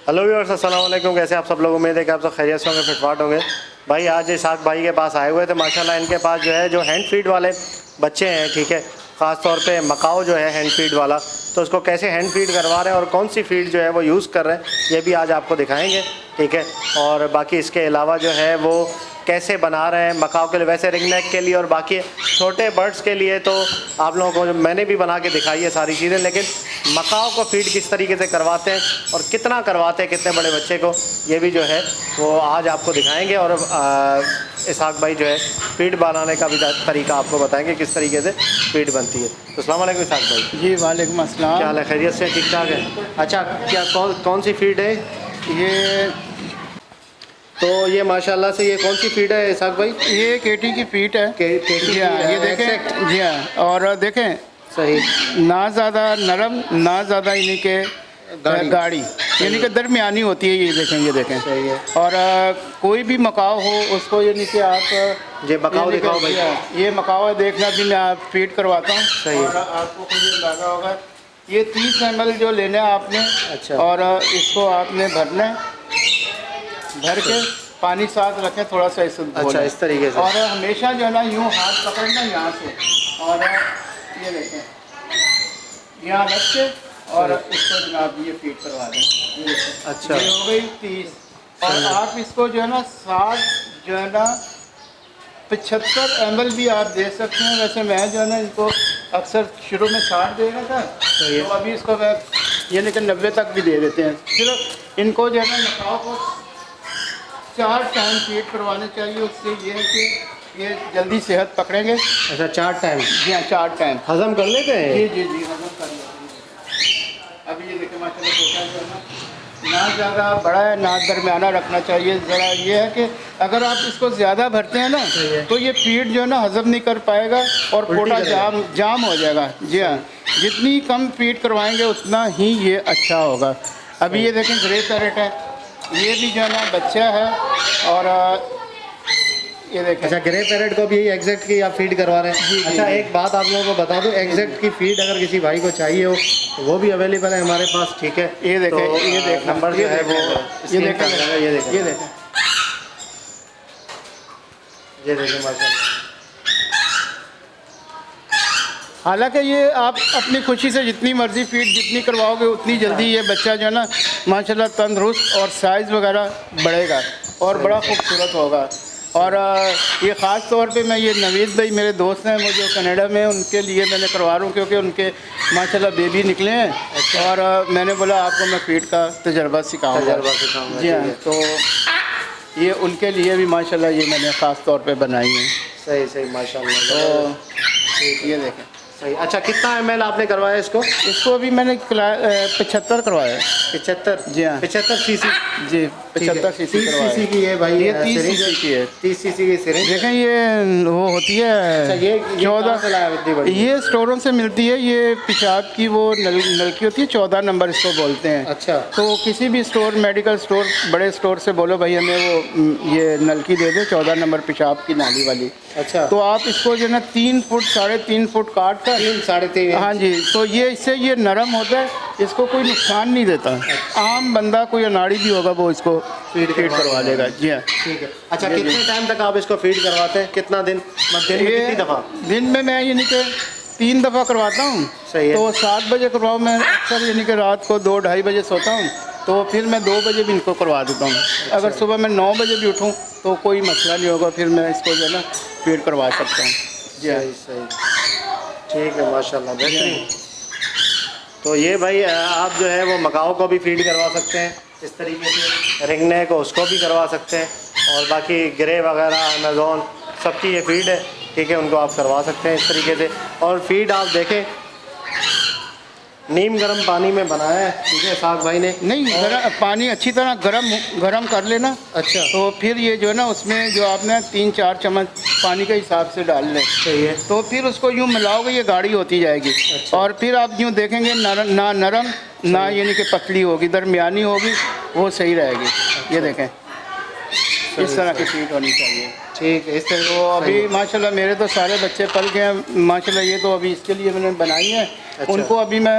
Hello viewers, अस्सलाम वालेकुम। कैसे आप सब लोग? उम्मीद है कि आप सब खैरियत से होंगे, फिटफाट होंगे। भाई आज इसाक भाई के पास आए हुए थे। माशाल्लाह इनके पास जो हैंड फीड वाले बच्चे हैं, ठीक है। ख़ास तौर पे मकाओ जो है हैंड फीड वाला, तो उसको कैसे हैंड फीड करवा रहे हैं और कौन सी फीड जो है वो यूज़ कर रहे हैं, ये भी आज आपको दिखाएंगे, ठीक है। और बाकी इसके अलावा जो है वो कैसे बना रहे हैं मकाओ के लिए, वैसे रिंग नेक के लिए और बाकी छोटे बर्ड्स के लिए तो आप लोगों को मैंने भी बना के दिखाई है सारी चीज़ें, लेकिन मकाओ को फीड किस तरीके से करवाते हैं और कितना करवाते हैं कितने बड़े बच्चे को, ये भी जो है वो आज आपको दिखाएंगे। और इसाक भाई जो है फीड बनाने का भी तरीका आपको बताएंगे किस तरीके से फीड बनती है। तो अस्सलाम वालेकुम इसाक भाई। जी वालेकुम अस्सलाम। क्या हाल है? खैरियत से? ठीक ठाक है। अच्छा, क्या कौन सी फीड है ये? तो ये माशाल्लाह से ये कौन सी फीड है इसाक भाई? ये केटी की फीट है। केटी जी हाँ, ये देखें। exact। जी हाँ, और देखें सही, ना ज़्यादा नरम ना ज़्यादा यानी कि गाढ़ी, यानी कि दरमियानी होती है। ये देखें, ये देखें। सही है। और कोई भी मकाओ हो उसको यानी कि आप ये मकाओ दिखाओ भाई। ये मकाओ है, देखना भी मैं आप फीड करवाता हूँ। सही है। और आपको खुद ही अंदाज़ा होगा। ये 30 ml जो लेना है आपने। अच्छा। और इसको आपने भरना है, भर के पानी साथ रखें थोड़ा सा इस। अच्छा, इस तरीके से। और हमेशा जो है ना यूँ हाथ पकड़ना यहाँ से, और ये देखें यहाँ रख के और इसको जनाब ये फीड करवा दें। ये देखें। अच्छा। ये हो गई 30। और आप इसको जो है ना 60 जो है ना 75 ml भी आप दे सकते हैं। वैसे मैं जो है ना इनको अक्सर शुरू में 60 दे रहा था, तो अभी इसको मैं ये लेकिन 90 तक भी दे देते हैं। सिर्फ इनको जो है ना मकाओ को 4 टाइम फीड करवाने चाहिए। उससे ये है कि ये जल्दी सेहत पकड़ेंगे। अच्छा, 4 टाइम? जी हाँ, 4 टाइम हजम कर लेते हैं? जी जी जी, हजम कर लेते हैं। अभी ये देखिए माशाल्लाह छोटा जो है ना ज़्यादा बड़ा है ना दरमियाना रखना चाहिए। ज़रा ये है कि अगर आप इसको ज़्यादा भरते हैं ना तो ये फीड जो है ना हजम नहीं कर पाएगा और पोटा जाम हो जाएगा। जी हाँ, जितनी कम फीड करवाएंगे उतना ही ये अच्छा होगा। अभी ये देखें ग्रे पैरेट है, ये भी जो है ना बच्चा है। और ये देखें। अच्छा, ग्रे पैरेट को भी एग्जैक्ट की आप फीड करवा रहे हैं? अच्छा, एक बात आप लोगों को बता दूं, एग्जैक्ट की फीड अगर किसी भाई को चाहिए हो तो वो भी अवेलेबल है हमारे पास, ठीक है। ये देखें, तो ये देख नंबर जो है वो ये देखें, ये देखें, ये देखें, ये देखें माशाल्लाह। हालांकि ये आप अपनी खुशी से जितनी मर्ज़ी फीड जितनी करवाओगे उतनी जल्दी ये बच्चा जो है ना माशाल्लाह तंदुरुस्त और साइज़ वगैरह बढ़ेगा और बड़ा खूबसूरत होगा। और ये ख़ास तौर पे मैं ये नवीद भाई मेरे दोस्त हैं, वो जो कनाडा में, उनके लिए मैंने करवा रहा हूँ क्योंकि उनके माशाल्लाह बेबी निकले हैं। अच्छा। और मैंने बोला आपको मैं फीड का तजर्बा सिखाऊंगा। जी हाँ, तो ये उनके लिए भी माशाल्लाह ये मैंने ख़ास तौर पे बनाई है। सही सही माशाल्लाह। तो ये देखें सही। अच्छा, कितना ml आपने करवाया इसको? इसको अभी मैंने 75 करवाया है। 75? जी हाँ, 75 सीसी? जी 75 सीसी करवाया है। की है भाई, ये 30 सीसी की है। 30 सीसी की सिरिंज। देखें ये वो होती है। अच्छा, ये 14 ये स्टोरों से मिलती है। ये पेशाब की वो नलकी होती है, 14 नंबर इसको बोलते हैं। अच्छा। तो किसी भी स्टोर, मेडिकल स्टोर, बड़े स्टोर से बोलो भाई हमें वो ये नलकी दे दे 14 नंबर पेशाब की नाली वाली। अच्छा। तो आप इसको जो है ना 3 फुट 3.5 फुट काट कर 3-3.5। हाँ जी, तो ये इससे ये नरम होता है, इसको कोई नुकसान नहीं देता। आम बंदा कोई अनाड़ी भी होगा वो इसको फीड करवा लेगा। जी हाँ, ठीक है। अच्छा, कितने टाइम तक आप इसको फीड करवाते हैं? कितना दिन? दिन में कितनी दफ़ा? दिन में मैं यानी कि 3 दफ़ा करवाता हूँ। सही है। तो 7 बजे करवाऊँ मैं अक्सर, यानी कि रात को 2-2:30 बजे सोता हूँ, तो फिर मैं 2 बजे भी इनको करवा देता हूँ। अच्छा। अगर सुबह मैं 9 बजे भी उठूँ तो कोई मसला नहीं होगा, फिर मैं इसको जो है ना फीड करवा सकता हूँ। जी हाँ, सही। ठीक है माशाल्लाह, बेहतरीन। तो ये भाई आप जो है वो मकाओ को भी फीड करवा सकते हैं इस तरीके से, रिंगने को उसको भी करवा सकते हैं, और बाकी ग्रे वगैरह अमेज़ॉन सबकी ये फीड है, ठीक है, उनको आप करवा सकते हैं इस तरीके से। और फीड आप देखें नीम गर्म पानी में बनाया है, ठीक है, साग भाई ने। नहीं, पानी अच्छी तरह गरम कर लेना। अच्छा। तो फिर ये जो है ना उसमें जो आपने 3-4 चम्मच पानी के हिसाब से डाल लें। सही है। तो फिर उसको यूँ मिलाओगे ये गाढ़ी होती जाएगी। अच्छा। और फिर आप यूँ देखेंगे ना नरम ना यानी कि पतली होगी, दरमियानी होगी, वो सही रहेगी। अच्छा। ये देखें इस तरह की फीड होनी चाहिए। ठीक है, इस तरह तो अभी माशाल्लाह मेरे तो सारे बच्चे पल गए हैं माशाल्लाह, ये तो अभी इसके लिए मैंने बनाई है। अच्छा। उनको अभी मैं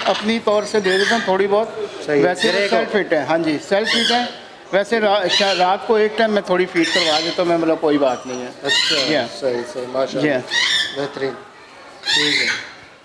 अपनी तौर से दे देता हूँ थोड़ी बहुत। सही है। वैसे गिरे को? सेल्फ फिट है, हाँ जी सेल्फ फिट है। वैसे रात को एक टाइम मैं थोड़ी फीड करवा देता हूँ मैं, मतलब कोई बात नहीं है। अच्छा, जी हाँ। सही सही, जी माशाल्लाह, हाँ। बेहतरीन। ठीक है,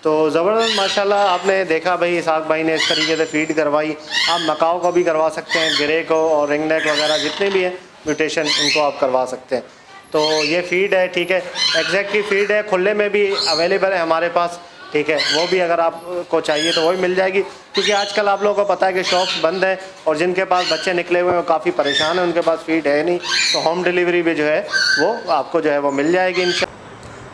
तो ज़बरदस्त माशाल्लाह आपने देखा भाई, इसहाक भाई ने इस तरीके से फीड करवाई। आप मकाओ को भी करवा सकते हैं, गिरे को और रिंग नेक वगैरह जितने भी हैं म्यूटेशन, उनको आप करवा सकते हैं। तो ये फीड है, ठीक है, एग्जैक्ट की फीड है, खुले में भी अवेलेबल है हमारे पास, ठीक है, वो भी अगर आपको चाहिए तो वो भी मिल जाएगी। क्योंकि आजकल आप लोगों को पता है कि शॉप्स बंद हैं और जिनके पास बच्चे निकले हुए हैं वो काफ़ी परेशान हैं, उनके पास फीड है नहीं, तो होम डिलीवरी भी जो है वो आपको जो है वो मिल जाएगी इंशाल्लाह।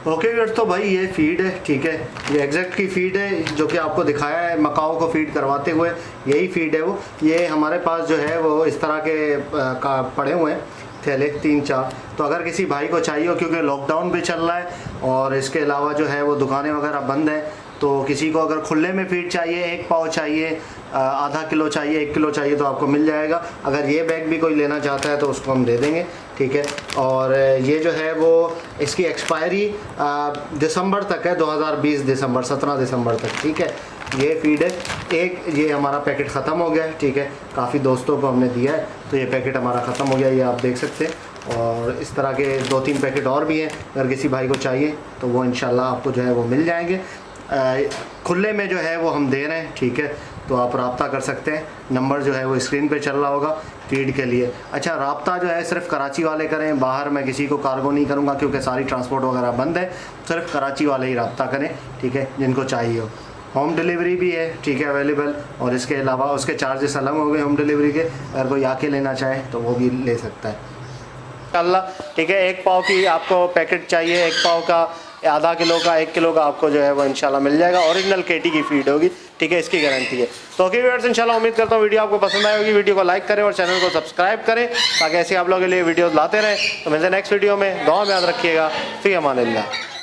ओके व्यूअर्स, तो भाई ये फीड है, ठीक है, ये एग्जैक्ट की फीड है जो कि आपको दिखाया है मकाओ को फीड करवाते हुए, यही फीड है वो। ये हमारे पास जो है वो इस तरह के का पड़े हुए हैं थैले 3-4। तो अगर किसी भाई को चाहिए हो, क्योंकि लॉकडाउन भी चल रहा है और इसके अलावा जो है वो दुकानें वगैरह बंद हैं, तो किसी को अगर खुले में फीड चाहिए, 1 पाव चाहिए, आधा किलो चाहिए, 1 किलो चाहिए, तो आपको मिल जाएगा। अगर ये बैग भी कोई लेना चाहता है तो उसको हम दे देंगे, ठीक है। और ये जो है वो इसकी एक्सपायरी दिसंबर तक है, 2020 दिसंबर, 17 दिसंबर तक, ठीक है। ये फीड है एक, ये हमारा पैकेट ख़त्म हो गया है, ठीक है, काफ़ी दोस्तों को हमने दिया है, तो ये पैकेट हमारा ख़त्म हो गया, ये आप देख सकते हैं। और इस तरह के 2-3 पैकेट और भी हैं, अगर किसी भाई को चाहिए तो वो इंशाल्लाह आपको जो है वो मिल जाएंगे। खुले में जो है वो हम दे रहे हैं, ठीक है, तो आप रब्ता कर सकते हैं। नंबर जो है वो स्क्रीन पे चल रहा होगा फीड के लिए। अच्छा, रब्ता जो है सिर्फ कराची वाले करें, बाहर मैं किसी को कार्गो नहीं करूँगा क्योंकि सारी ट्रांसपोर्ट वगैरह बंद है, सिर्फ कराची वाले ही रब्ता करें, ठीक है, जिनको चाहिए हो। होम डिलीवरी भी है, ठीक है, अवेलेबल, और इसके अलावा उसके चार्जेस अलग हो गए होम डिलीवरी के, अगर कोई आके लेना चाहे तो वो भी ले सकता है इंशाल्लाह, ठीक है। 1 पाव की आपको पैकेट चाहिए, 1 पाव का, आधा किलो का, 1 किलो का आपको जो है वो इंशाल्लाह मिल जाएगा। ओरिजिनल केटी की फीड होगी, ठीक है, इसकी गारंटी है। तो ओके व्यूअर्स, इंशाल्लाह उम्मीद करता हूँ वीडियो आपको पसंद आई होगी। वीडियो को लाइक करें और चैनल को सब्सक्राइब करें ताकि ऐसे आप लोगों के लिए वीडियोस लाते रहें। तो मिलते हैं नेक्स्ट वीडियो में, दुआ में याद रखिएगा। फ़ी अमानिल्लाह।